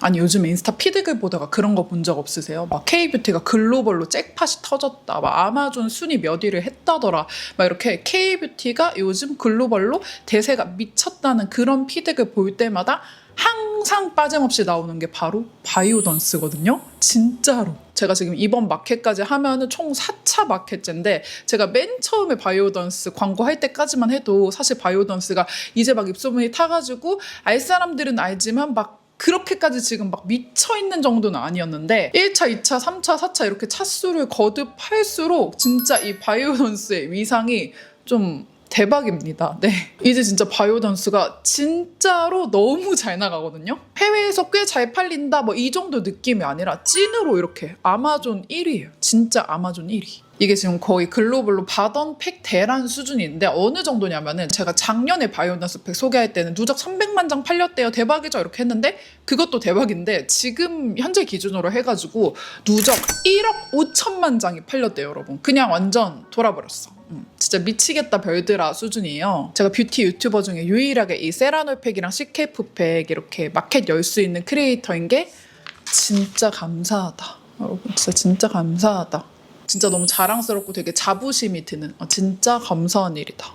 아니 요즘 인스타 피드글 보다가 그런 거 본 적 없으세요? 막 K뷰티가 글로벌로 잭팟이 터졌다, 막 아마존 순위 몇 위를 했다더라, 막 이렇게 K뷰티가 요즘 글로벌로 대세가 미쳤다는 그런 피드글 볼 때마다 항상 빠짐없이 나오는 게 바로 바이오던스거든요. 진짜로. 제가 지금 이번 마켓까지 하면은 총 4차 마켓째인데, 제가 맨 처음에 바이오던스 광고할 때까지만 해도 사실 바이오던스가 이제 막 입소문이 타가지고 알 사람들은 알지만 막 그렇게까지 지금 막 미쳐있는 정도는 아니었는데, 1차, 2차, 3차, 4차 이렇게 차수를 거듭할수록 진짜 이 바이오던스의 위상이 좀 대박입니다. 네. 이제 진짜 바이오던스가 진짜로 너무 잘 나가거든요. 해외에서 꽤 잘 팔린다 뭐 이 정도 느낌이 아니라 찐으로 이렇게 아마존 1위예요. 진짜 아마존 1위. 이게 지금 거의 글로벌로 받던 팩 대란 수준인데, 어느 정도냐면은 제가 작년에 바이오던스 팩 소개할 때는 누적 300만 장 팔렸대요. 대박이죠. 이렇게 했는데 그것도 대박인데, 지금 현재 기준으로 해가지고 누적 1억 5천만 장이 팔렸대요, 여러분. 그냥 완전 돌아버렸어. 진짜 미치겠다 별들아 수준이에요. 제가 뷰티 유튜버 중에 유일하게 이 세라놀 팩이랑 CK 팩 이렇게 마켓 열 수 있는 크리에이터인 게 진짜 감사하다. 여러분 진짜 감사하다. 진짜 너무 자랑스럽고 되게 자부심이 드는 진짜 감사한 일이다.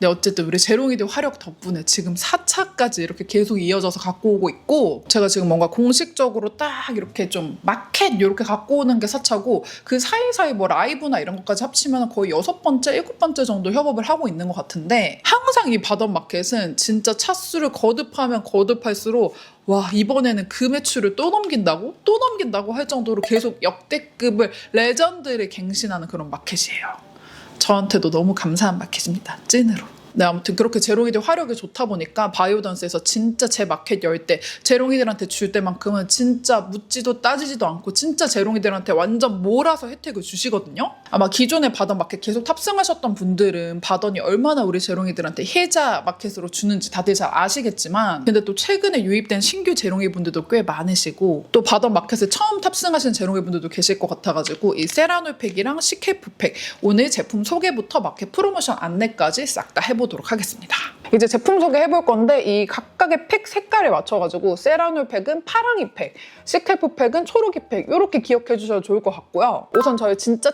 네, 어쨌든 우리 제롱이들 화력 덕분에 지금 4차까지 이렇게 계속 이어져서 갖고 오고 있고, 제가 지금 뭔가 공식적으로 딱 이렇게 좀 마켓 이렇게 갖고 오는 게 4차고, 그 사이사이 뭐 라이브나 이런 것까지 합치면 거의 6번째, 7번째 정도 협업을 하고 있는 것 같은데, 항상 이 바던 마켓은 진짜 차수를 거듭하면 거듭할수록 와, 이번에는 그 매출을 또 넘긴다고? 또 넘긴다고 할 정도로 계속 역대급을 레전드를 갱신하는 그런 마켓이에요. 저한테도 너무 감사한 마켓입니다. 찐으로. 네, 아무튼 그렇게 제롱이들 화력이 좋다 보니까 바이오던스에서 진짜 제 마켓 열 때 제롱이들한테 줄 때만큼은 진짜 묻지도 따지지도 않고 진짜 제롱이들한테 완전 몰아서 혜택을 주시거든요. 아마 기존에 바던 마켓 계속 탑승하셨던 분들은 바던이 얼마나 우리 제롱이들한테 혜자 마켓으로 주는지 다들 잘 아시겠지만, 근데 또 최근에 유입된 신규 제롱이 분들도 꽤 많으시고, 또 바던 마켓에 처음 탑승하신 제롱이 분들도 계실 것 같아가지고 이 세라놀 팩이랑 CK 팩 오늘 제품 소개부터 마켓 프로모션 안내까지 싹 다 해보도록 하겠습니다. 이제 제품 소개해볼 건데, 이 각각의 팩 색깔에 맞춰가지고 세라놀 팩은 파랑이 팩, CK 팩은 초록이 팩, 이렇게 기억해 주셔도 좋을 것 같고요. 우선 저희 진짜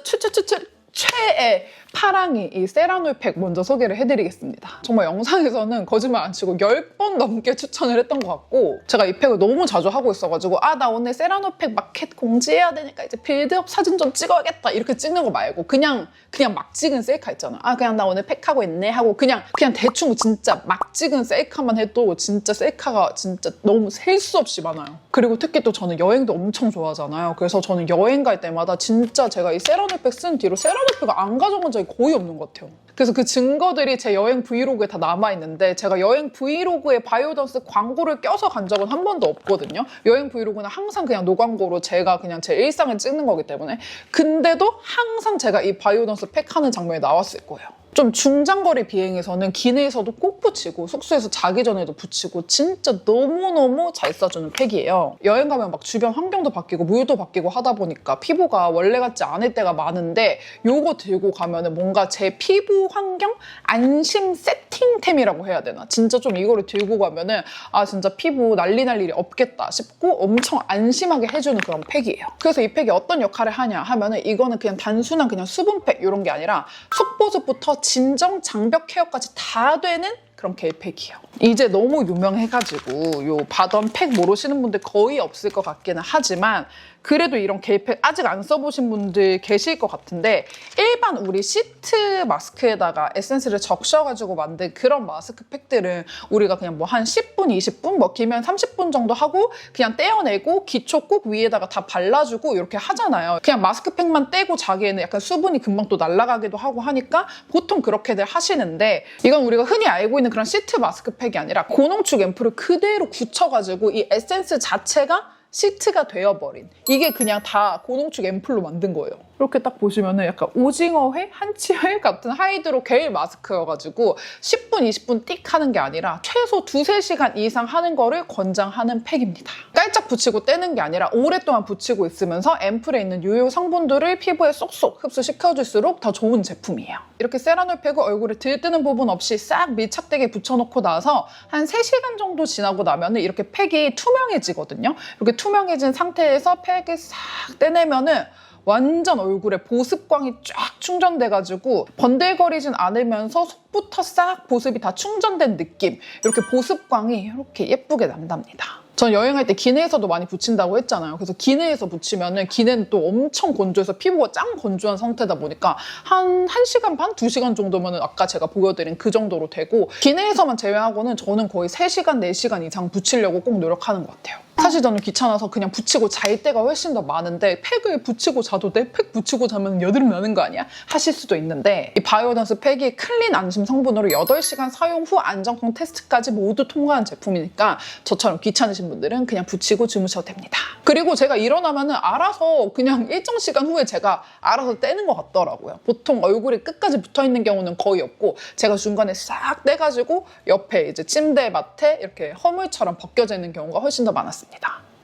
최애 파랑이 이 세라놀 팩 먼저 소개를 해드리겠습니다. 정말 영상에서는 거짓말 안 치고 10번 넘게 추천을 했던 것 같고, 제가 이 팩을 너무 자주 하고 있어가지고 나 오늘 세라놀 팩 마켓 공지해야 되니까 이제 빌드업 사진 좀 찍어야겠다 이렇게 찍는 거 말고 그냥 막 찍은 셀카 있잖아. 그냥 나 오늘 팩 하고 있네 하고 그냥 대충 진짜 막 찍은 셀카만 해도 진짜 셀카가 진짜 너무 셀 수 없이 많아요. 그리고 특히 또 저는 여행도 엄청 좋아하잖아요. 그래서 저는 여행 갈 때마다 진짜 제가 이 세라놀 팩 쓴 뒤로 세라놀 팩을 안 가져간 적이 거의 없는 것 같아요. 그래서 그 증거들이 제 여행 브이로그에 다 남아있는데, 제가 여행 브이로그에 바이오던스 광고를 껴서 간 적은 한 번도 없거든요. 여행 브이로그는 항상 그냥 노광고로 제가 그냥 제 일상을 찍는 거기 때문에. 근데도 항상 제가 이 바이오던스 팩 하는 장면이 나왔을 거예요. 좀 중장거리 비행에서는 기내에서도 꼭 붙이고 숙소에서 자기 전에도 붙이고 진짜 너무너무 잘 써주는 팩이에요. 여행 가면 막 주변 환경도 바뀌고 물도 바뀌고 하다 보니까 피부가 원래 같지 않을 때가 많은데, 요거 들고 가면은 뭔가 제 피부 환경 안심 세팅템이라고 해야 되나? 진짜 좀 이거를 들고 가면은 진짜 피부 난리 날 일이 없겠다 싶고 엄청 안심하게 해주는 그런 팩이에요. 그래서 이 팩이 어떤 역할을 하냐 하면은, 이거는 그냥 단순한 그냥 수분팩 이런 게 아니라 속보습부터 진정 장벽 케어까지 다 되는 그런 겔팩이에요. 이제 너무 유명해가지고 요 바던 팩 모르시는 분들 거의 없을 것 같기는 하지만, 그래도 이런 겔팩 아직 안 써보신 분들 계실 것 같은데, 일반 우리 시트 마스크에다가 에센스를 적셔가지고 만든 그런 마스크 팩들은 우리가 그냥 뭐 한 10분, 20분, 뭐 길면 30분 정도 하고 그냥 떼어내고 기초 꼭 위에다가 다 발라주고 이렇게 하잖아요. 그냥 마스크팩만 떼고 자기에는 약간 수분이 금방 또 날아가기도 하고 하니까 보통 그렇게들 하시는데, 이건 우리가 흔히 알고 있는 그런 시트 마스크팩이 아니라 고농축 앰플을 그대로 굳혀가지고 이 에센스 자체가 시트가 되어버린, 이게 그냥 다 고농축 앰플로 만든 거예요. 이렇게 딱 보시면은 약간 오징어회, 한치회 같은 하이드로 겔 마스크여가지고 10분, 20분 띡 하는 게 아니라 최소 2-3시간 이상 하는 거를 권장하는 팩입니다. 깔짝 붙이고 떼는 게 아니라 오랫동안 붙이고 있으면서 앰플에 있는 유효 성분들을 피부에 쏙쏙 흡수시켜줄수록 더 좋은 제품이에요. 이렇게 세라놀 팩을 얼굴에 들뜨는 부분 없이 싹 밀착되게 붙여놓고 나서 한 3시간 정도 지나고 나면은 이렇게 팩이 투명해지거든요. 이렇게 투명해진 상태에서 팩을 싹 떼내면은 완전 얼굴에 보습광이 쫙 충전돼가지고 번들거리진 않으면서 속부터 싹 보습이 다 충전된 느낌. 이렇게 보습광이 이렇게 예쁘게 난답니다. 전 여행할 때 기내에서도 많이 붙인다고 했잖아요. 그래서 기내에서 붙이면은 기내는 또 엄청 건조해서 피부가 짱 건조한 상태다 보니까 한 1시간 반, 2시간 정도면은 아까 제가 보여드린 그 정도로 되고 기내에서만 제외하고는 저는 거의 3시간, 4시간 이상 붙이려고 꼭 노력하는 것 같아요. 사실 저는 귀찮아서 그냥 붙이고 잘 때가 훨씬 더 많은데 팩을 붙이고 자도 돼? 팩 붙이고 자면 여드름 나는 거 아니야? 하실 수도 있는데 이 바이오던스 팩이 클린 안심 성분으로 8시간 사용 후 안정성 테스트까지 모두 통과한 제품이니까 저처럼 귀찮으신 분들은 그냥 붙이고 주무셔도 됩니다. 그리고 제가 일어나면은 알아서 그냥 일정 시간 후에 제가 알아서 떼는 것 같더라고요. 보통 얼굴이 끝까지 붙어있는 경우는 거의 없고 제가 중간에 싹 떼가지고 옆에 이제 침대 맡에 이렇게 허물처럼 벗겨져 있는 경우가 훨씬 더 많았습니다.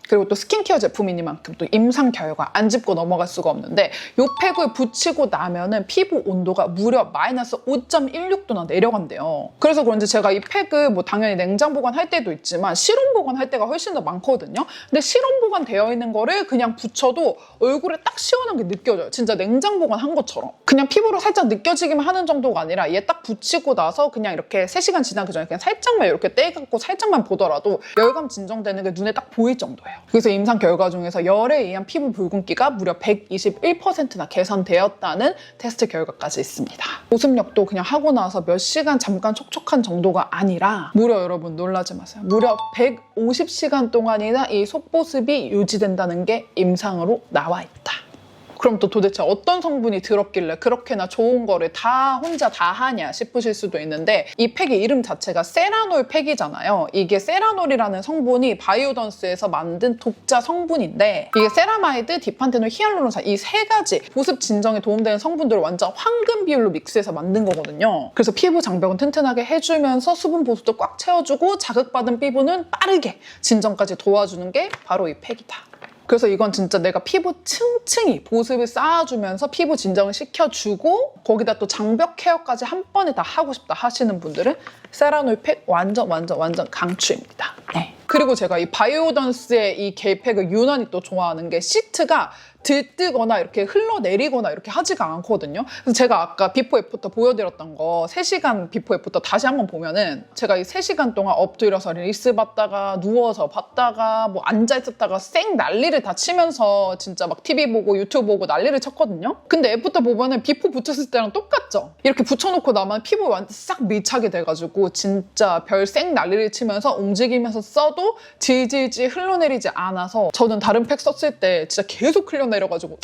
그리고 또 스킨케어 제품이니만큼 또 임상 결과 안 짚고 넘어갈 수가 없는데 이 팩을 붙이고 나면은 피부 온도가 무려 마이너스 5.16도나 내려간대요. 그래서 그런지 제가 이 팩을 뭐 당연히 냉장 보관할 때도 있지만 실온 보관할 때가 훨씬 더 많거든요. 근데 실온 보관되어 있는 거를 그냥 붙여도 얼굴에 딱 시원한 게 느껴져요. 진짜 냉장 보관한 것처럼. 그냥 피부로 살짝 느껴지기만 하는 정도가 아니라 얘 딱 붙이고 나서 그냥 이렇게 3시간 지나기 전에 그냥 살짝만 이렇게 떼갖고 살짝만 보더라도 열감 진정되는 게 눈에 딱 보일 정도예요. 그래서 임상 결과 중에서 열에 의한 피부 붉은기가 무려 121%나 개선되었다는 테스트 결과까지 있습니다. 보습력도 그냥 하고 나서 몇 시간 잠깐 촉촉한 정도가 아니라 무려 여러분 놀라지 마세요. 무려 150시간 동안이나 이 속보습이 유지된다는 게 임상으로 나와 있다. 그럼 또 도대체 어떤 성분이 들었길래 그렇게나 좋은 거를 다 혼자 다 하냐 싶으실 수도 있는데 이 팩의 이름 자체가 세라놀 팩이잖아요. 이게 세라놀이라는 성분이 바이오던스에서 만든 독자 성분인데 이게 세라마이드, 디판테놀, 히알루론산 이 3가지 보습 진정에 도움되는 성분들을 완전 황금 비율로 믹스해서 만든 거거든요. 그래서 피부 장벽은 튼튼하게 해주면서 수분 보습도 꽉 채워주고 자극받은 피부는 빠르게 진정까지 도와주는 게 바로 이 팩이다. 그래서 이건 진짜 내가 피부 층층이 보습을 쌓아주면서 피부 진정을 시켜주고 거기다 또 장벽 케어까지 한 번에 다 하고 싶다 하시는 분들은 세라놀 팩 완전 강추입니다. 네. 그리고 제가 이 바이오던스의 이 겔 팩을 유난히 또 좋아하는 게 시트가 들뜨거나 이렇게 흘러내리거나 이렇게 하지가 않거든요. 그래서 제가 아까 비포 애프터 보여드렸던 거 3시간 비포 애프터 다시 한번 보면은 제가 이 3시간 동안 엎드려서 릴스 봤다가 누워서 봤다가 뭐 앉아있었다가 쌩 난리를 다 치면서 진짜 막 TV 보고 유튜브 보고 난리를 쳤거든요. 근데 애프터 보면은 비포 붙였을 때랑 똑같죠? 이렇게 붙여놓고 나면 피부 완전 싹 밀착이 돼가지고 진짜 별 쌩 난리를 치면서 움직이면서 써도 질질질 흘러내리지 않아서 저는 다른 팩 썼을 때 진짜 계속 흘러내려가지고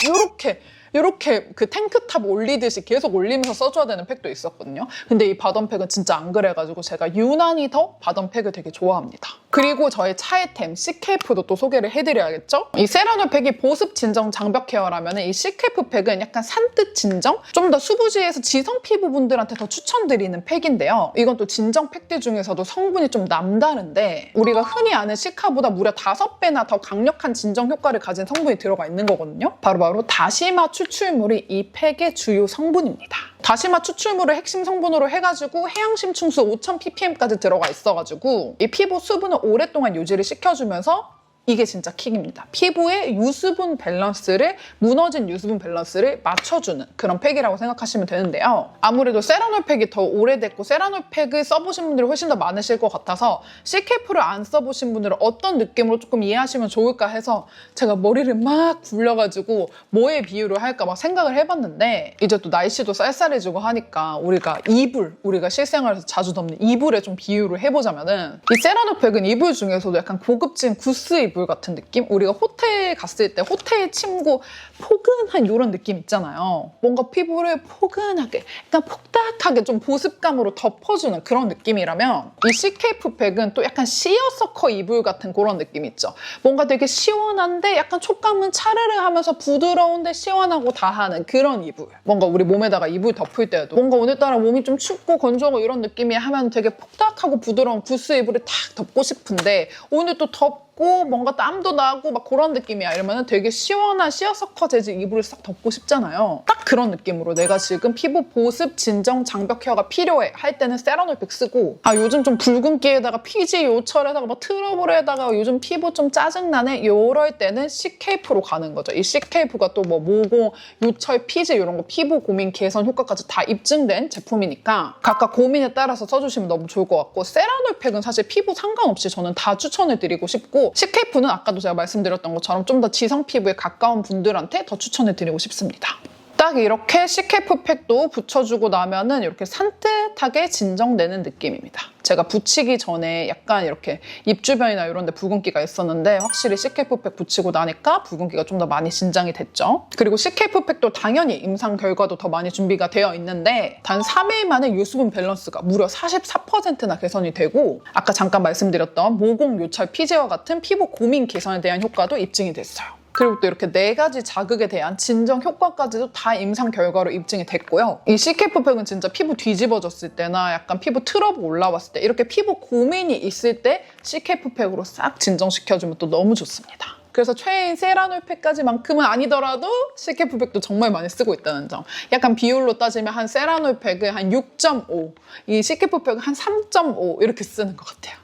이렇게 그 탱크탑 올리듯이 계속 올리면서 써줘야 되는 팩도 있었거든요. 근데 이 바던팩은 진짜 안 그래가지고 제가 유난히 더 바던팩을 되게 좋아합니다. 그리고 저의 차이템 시케이프도 또 소개를 해드려야겠죠? 이 세라놀 팩이 보습 진정 장벽 케어라면 이 시케이프 팩은 약간 산뜻 진정? 좀 더 수부지에서 지성 피부분들한테 더 추천드리는 팩인데요. 이건 또 진정 팩들 중에서도 성분이 좀 남다른데 우리가 흔히 아는 시카보다 무려 5배나 더 강력한 진정 효과를 가진 성분이 들어가 있는 거거든요. 바로 다시마 추출물이 이 팩의 주요 성분입니다. 다시마 추출물을 핵심 성분으로 해가지고 해양심층수 5000ppm까지 들어가 있어가지고 이 피부 수분을 오랫동안 유지를 시켜주면서 이게 진짜 킥입니다. 피부의 유수분 밸런스를 무너진 유수분 밸런스를 맞춰주는 그런 팩이라고 생각하시면 되는데요. 아무래도 세라놀 팩이 더 오래됐고 세라놀 팩을 써보신 분들이 훨씬 더 많으실 것 같아서 시케이프를 안 써보신 분들은 어떤 느낌으로 조금 이해하시면 좋을까 해서 제가 머리를 막 굴려가지고 뭐에 비유를 할까 막 생각을 해봤는데 이제 또 날씨도 쌀쌀해지고 하니까 우리가 실생활에서 자주 덮는 이불에 좀 비유를 해보자면은 이 세라놀 팩은 이불 중에서도 약간 고급진 구스 이불 이불 같은 느낌? 우리가 호텔 갔을 때 호텔 침구 포근한 이런 느낌 있잖아요. 뭔가 피부를 포근하게, 약간 폭닥하게 좀 보습감으로 덮어주는 그런 느낌이라면 이 CKF 팩은 또 약간 시어서커 이불 같은 그런 느낌 있죠. 뭔가 되게 시원한데 약간 촉감은 차르르 하면서 부드러운데 시원하고 다하는 그런 이불. 뭔가 우리 몸에다가 이불 덮을 때도 뭔가 오늘따라 몸이 좀 춥고 건조하고 이런 느낌이 하면 되게 폭닥하고 부드러운 구스 이불을 탁 덮고 싶은데 오늘 또 덥고 뭔가 땀도 나고 막 그런 느낌이야 이러면 되게 시원한 시어서커 재질 이불을 싹 덮고 싶잖아요. 딱 그런 느낌으로 내가 지금 피부 보습, 진정, 장벽 케어가 필요해 할 때는 세라놀팩 쓰고 요즘 좀 붉은기에다가 피지 요철에다가 막 트러블에다가 요즘 피부 좀 짜증나네 이럴 때는 CKF로 가는 거죠. 이 CKF가 또 뭐 모공, 요철, 피지 이런 거 피부 고민 개선 효과까지 다 입증된 제품이니까 각각 고민에 따라서 써주시면 너무 좋을 것 같고 세라놀팩은 사실 피부 상관없이 저는 다 추천을 드리고 싶고 CKF는 아까도 제가 말씀드렸던 것처럼 좀 더 지성 피부에 가까운 분들한테 더 추천을 드리고 싶습니다. 딱 이렇게 CKF 팩도 붙여주고 나면은 이렇게 산뜻하게 진정되는 느낌입니다. 제가 붙이기 전에 약간 이렇게 입 주변이나 이런 데 붉은기가 있었는데 확실히 CKF 팩 붙이고 나니까 붉은기가 좀 더 많이 진정이 됐죠. 그리고 CKF 팩도 당연히 임상 결과도 더 많이 준비가 되어 있는데 단 3일 만에 유수분 밸런스가 무려 44%나 개선이 되고 아까 잠깐 말씀드렸던 모공, 요철, 피지와 같은 피부 고민 개선에 대한 효과도 입증이 됐어요. 그리고 또 이렇게 4가지 자극에 대한 진정 효과까지도 다 임상 결과로 입증이 됐고요. 이 CKF 팩은 진짜 피부 뒤집어졌을 때나 약간 피부 트러블 올라왔을 때 이렇게 피부 고민이 있을 때 CKF 팩으로 싹 진정시켜주면 또 너무 좋습니다. 그래서 최애인 세라놀팩까지만큼은 아니더라도 CKF 팩도 정말 많이 쓰고 있다는 점. 약간 비율로 따지면 한 세라놀팩은 한 6.5, 이 CKF 팩은 한 3.5 이렇게 쓰는 것 같아요.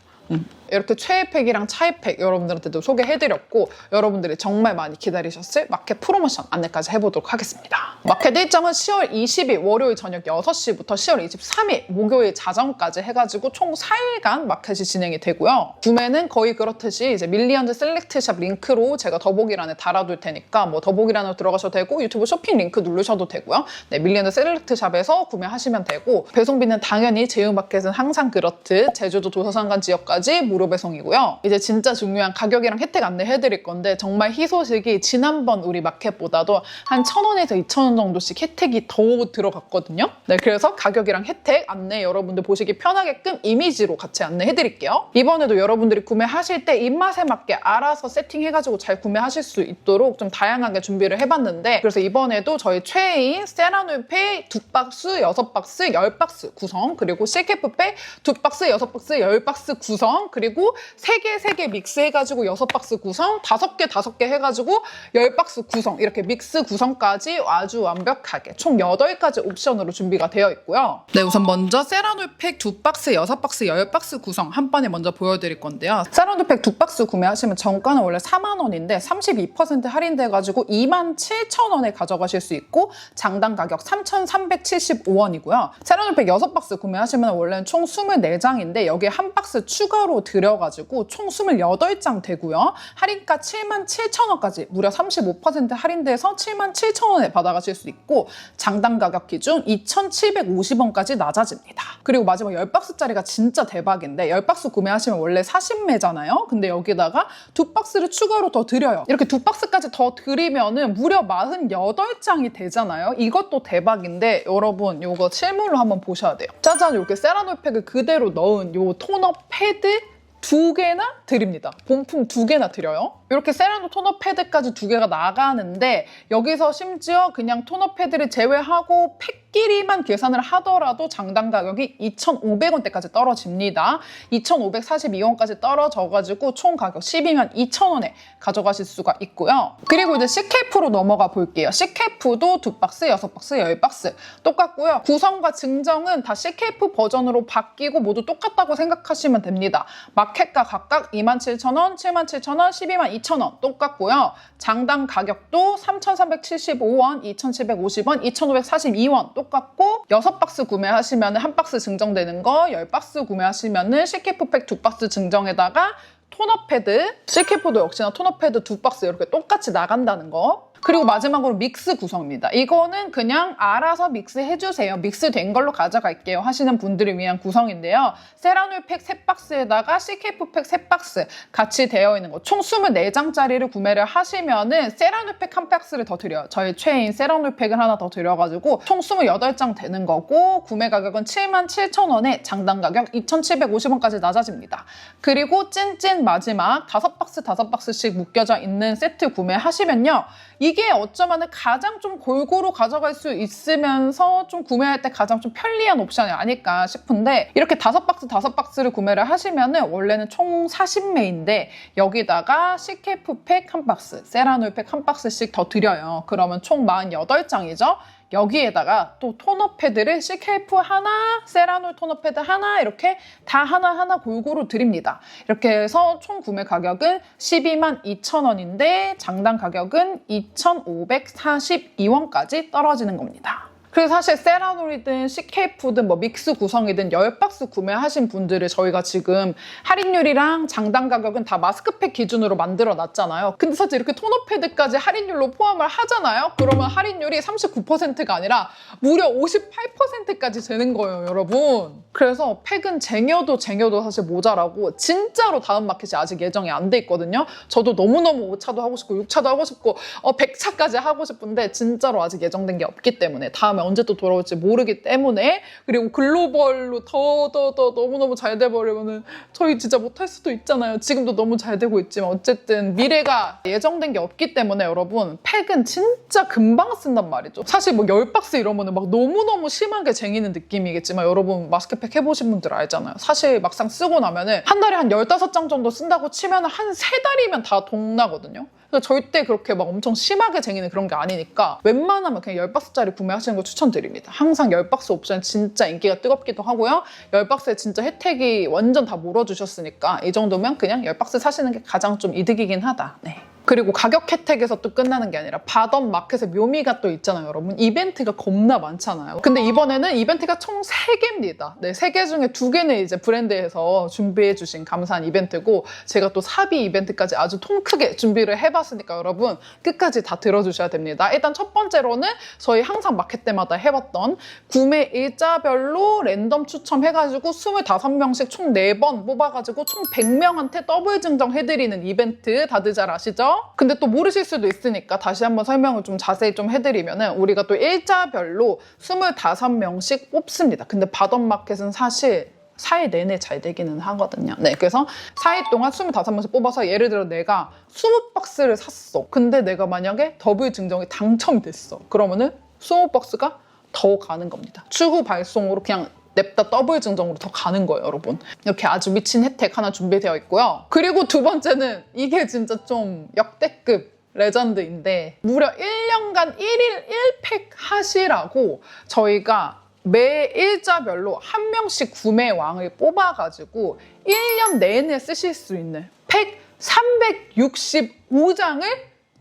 이렇게 최애팩이랑 차애팩 여러분들한테도 소개해드렸고 여러분들이 정말 많이 기다리셨을 마켓 프로모션 안내까지 해보도록 하겠습니다. 마켓 일정은 10월 20일 월요일 저녁 6시부터 10월 23일 목요일 자정까지 해가지고 총 4일간 마켓이 진행이 되고요. 구매는 거의 그렇듯이 이제 밀리언즈 셀렉트샵 링크로 제가 더보기란에 달아둘 테니까 뭐 더보기란으로 들어가셔도 되고 유튜브 쇼핑 링크 누르셔도 되고요. 네, 밀리언즈 셀렉트샵에서 구매하시면 되고 배송비는 당연히 제휴마켓은 항상 그렇듯 제주도 도서상간 지역까지 무료 배송이고요. 이제 진짜 중요한 가격이랑 혜택 안내해드릴 건데 정말 희소식이 지난번 우리 마켓보다도 한 1,000원에서 2,000원 정도씩 혜택이 더 들어갔거든요. 네, 그래서 가격이랑 혜택 안내 여러분들 보시기 편하게끔 이미지로 같이 안내해드릴게요. 이번에도 여러분들이 구매하실 때 입맛에 맞게 알아서 세팅해가지고 잘 구매하실 수 있도록 좀 다양하게 준비를 해봤는데 그래서 이번에도 저희 최애인 세라놀팩 2박스, 6박스, 10박스 구성 그리고 CKF팩 2박스, 6박스, 10박스 구성 그리고 3개 믹스해가지고 6박스 구성, 5개 해가지고 10박스 구성 이렇게 믹스 구성까지 아주 완벽하게 총 8가지 옵션으로 준비가 되어 있고요. 네, 우선 먼저 세라놀팩 2박스, 6박스, 10박스 구성 한 번에 먼저 보여드릴 건데요. 세라놀팩 2박스 구매하시면 정가는 원래 4만 원인데 32% 할인돼가지고 27,000원에 가져가실 수 있고 장당 가격 3,375원이고요. 세라놀팩 6박스 구매하시면 원래는 총 24장인데 여기에 한 박스 추가로 들여가지고 총 28장 되고요. 할인가 77,000원까지 무려 35% 할인돼서 77,000원에 받아가실 수 있고 장당 가격 기준 2,750원까지 낮아집니다. 그리고 마지막 10박스짜리가 진짜 대박인데 10박스 구매하시면 원래 40매잖아요. 근데 여기다가 2박스를 추가로 더 드려요. 이렇게 2박스까지 더 드리면은 무려 48장이 되잖아요. 이것도 대박인데 여러분 이거 실물로 한번 보셔야 돼요. 짜잔 이렇게 세라놀팩을 그대로 넣은 요 토너 패드 2개나 드립니다. 본품 2개나 드려요. 이렇게 세라노 토너 패드까지 2개가 나가는데 여기서 심지어 그냥 토너 패드를 제외하고 팩끼리만 계산을 하더라도 장당 가격이 2,500원대까지 떨어집니다. 2,542원까지 떨어져가지고 총 가격 122,000원에 가져가실 수가 있고요. 그리고 이제 CKF로 넘어가 볼게요. CKF도 2박스, 6박스, 10박스 똑같고요. 구성과 증정은 다 CKF 버전으로 바뀌고 모두 똑같다고 생각하시면 됩니다. 마켓가 각각 27,000원, 77,000원, 122,000원 똑같고요. 장당 가격도 3,375원, 2,750원, 2,542원 똑같고 6박스 구매하시면 한 박스 증정되는 거 10박스 구매하시면 CKF팩 2박스 증정에다가 토너 패드, CKF도 역시나 토너 패드 2박스 이렇게 똑같이 나간다는 거 그리고 마지막으로 믹스 구성입니다. 이거는 그냥 알아서 믹스해주세요. 믹스된 걸로 가져갈게요 하시는 분들을 위한 구성인데요. 세라놀팩 3박스에다가 CKF팩 3박스 같이 되어 있는 거 총 24장짜리를 구매를 하시면은 세라놀팩 1박스를 더 드려요. 저희 최애인 세라놀팩을 하나 더 드려가지고 총 28장 되는 거고 구매 가격은 77,000원에 장당 가격 2,750원까지 낮아집니다. 그리고 찐찐 마지막 5박스씩 묶여져 있는 세트 구매하시면요. 이게 어쩌면 가장 좀 골고루 가져갈 수 있으면서 좀 구매할 때 가장 좀 편리한 옵션이 아닐까 싶은데 이렇게 5박스를 구매를 하시면은 원래는 총 40매인데 여기다가 CKF팩 1박스, 세라놀팩 1박스씩 더 드려요. 그러면 총 48장이죠. 여기에다가 또 토너 패드를 CKF 하나, 세라놀 토너 패드 하나 이렇게 다 하나하나 골고루 드립니다. 이렇게 해서 총 구매 가격은 122,000원인데 장당 가격은 2,542원까지 떨어지는 겁니다. 그래서 사실 세라놀이든 CKF든 뭐 믹스 구성이든 10박스 구매하신 분들을 저희가 지금 할인율이랑 장당 가격은 다 마스크팩 기준으로 만들어 놨잖아요. 근데 사실 이렇게 토너 패드까지 할인율로 포함을 하잖아요. 그러면 할인율이 39%가 아니라 무려 58%까지 되는 거예요, 여러분. 그래서 팩은 쟁여도 사실 모자라고 진짜로 다음 마켓이 아직 예정이 안 돼 있거든요. 저도 너무너무 5차도 하고 싶고 6차도 하고 싶고 100차까지 하고 싶은데 진짜로 아직 예정된 게 없기 때문에 다음에 언제 또 돌아올지 모르기 때문에 그리고 글로벌로 더 너무너무 잘 돼버리면은 저희 진짜 못할 수도 있잖아요. 지금도 너무 잘 되고 있지만 어쨌든 미래가 예정된 게 없기 때문에 여러분 팩은 진짜 금방 쓴단 말이죠. 사실 뭐 10박스 이러면은 막 너무너무 심하게 쟁이는 느낌이겠지만 여러분 마스크팩 해보신 분들 알잖아요. 사실 막상 쓰고 나면은 한 달에 한 15장 정도 쓴다고 치면 한 3달이면 다 동나거든요. 절대 그렇게 막 엄청 심하게 쟁이는 그런 게 아니니까 웬만하면 그냥 10박스짜리 구매하시는 거 추천드립니다. 항상 10박스 옵션 진짜 인기가 뜨겁기도 하고요. 10박스에 진짜 혜택이 완전 다 몰아주셨으니까 이 정도면 그냥 10박스 사시는 게 가장 좀 이득이긴 하다. 네. 그리고 가격 혜택에서 또 끝나는 게 아니라 바던 마켓의 묘미가 또 있잖아요, 여러분. 이벤트가 겁나 많잖아요. 근데 이번에는 이벤트가 총 3개입니다. 네, 3개 중에 2개는 이제 브랜드에서 준비해주신 감사한 이벤트고 제가 또 사비 이벤트까지 아주 통 크게 준비를 해봤으니까 여러분 끝까지 다 들어주셔야 됩니다. 일단 첫 번째로는 저희 항상 마켓 때마다 해봤던 구매 일자별로 랜덤 추첨해가지고 25명씩 총 4번 뽑아가지고 총 100명한테 더블 증정해드리는 이벤트 다들 잘 아시죠? 근데 또 모르실 수도 있으니까 다시 한번 설명을 좀 자세히 좀 해드리면은 우리가 또 일자별로 25명씩 뽑습니다. 근데 바던 마켓은 사실 4일 내내 잘 되기는 하거든요. 네, 그래서 4일 동안 25명씩 뽑아서 예를 들어 내가 20박스를 샀어. 근데 내가 만약에 더블 증정이 당첨됐어. 그러면은 20박스가 더 가는 겁니다. 추후 발송으로 그냥 냅다 더블 증정으로 더 가는 거예요, 여러분. 이렇게 아주 미친 혜택 하나 준비되어 있고요. 그리고 두 번째는 이게 진짜 좀 역대급 레전드인데 무려 1년간 1일 1팩 하시라고 저희가 매 일자별로 한 명씩 구매왕을 뽑아가지고 1년 내내 쓰실 수 있는 팩 365장을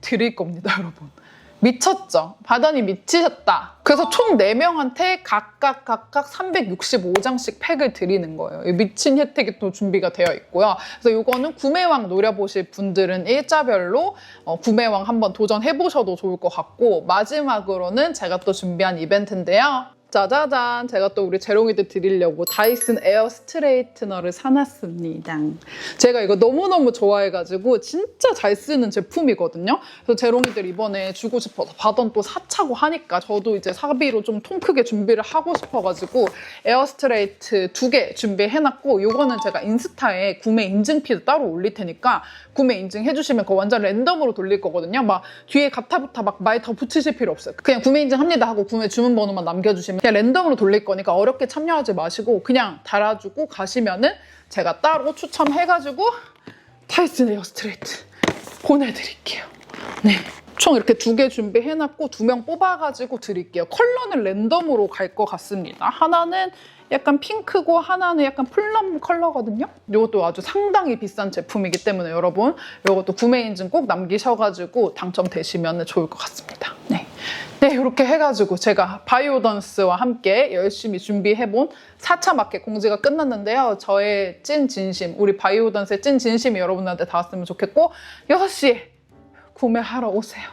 드릴 겁니다, 여러분. 미쳤죠? 바다니 미치셨다. 그래서 총 4명한테 각각 365장씩 팩을 드리는 거예요. 미친 혜택이 또 준비가 되어 있고요. 그래서 이거는 구매왕 노려보실 분들은 일자별로 구매왕 한번 도전해보셔도 좋을 것 같고 마지막으로는 제가 또 준비한 이벤트인데요. 짜자잔! 제가 또 우리 재롱이들 드리려고 다이슨 에어 스트레이트너를 사놨습니다. 제가 이거 너무너무 좋아해가지고 진짜 잘 쓰는 제품이거든요. 그래서 재롱이들 이번에 주고 싶어서 받던 또 사차고 하니까 저도 이제 사비로 좀 통 크게 준비를 하고 싶어가지고 에어 스트레이트 2개 준비해놨고 이거는 제가 인스타에 구매 인증 피드 따로 올릴 테니까 구매 인증해주시면 그거 완전 랜덤으로 돌릴 거거든요. 막 뒤에 가타부타 막 말 더 붙이실 필요 없어요. 그냥 구매 인증합니다 하고 구매 주문 번호만 남겨주시면 그냥 랜덤으로 돌릴 거니까 어렵게 참여하지 마시고 그냥 달아주고 가시면은 제가 따로 추첨해가지고 다이슨 에어 스트레이트 보내드릴게요. 네. 총 이렇게 2개 준비해놨고 2명 뽑아가지고 드릴게요. 컬러는 랜덤으로 갈 것 같습니다. 하나는 약간 핑크고 하나는 약간 플럼 컬러거든요. 이것도 아주 상당히 비싼 제품이기 때문에 여러분 이것도 구매 인증 꼭 남기셔가지고 당첨되시면 좋을 것 같습니다. 네, 이렇게 해가지고 제가 바이오던스와 함께 열심히 준비해본 4차 마켓 공지가 끝났는데요. 저의 찐 진심, 우리 바이오던스의 찐 진심이 여러분들한테 닿았으면 좋겠고 6시에 구매하러 오세요.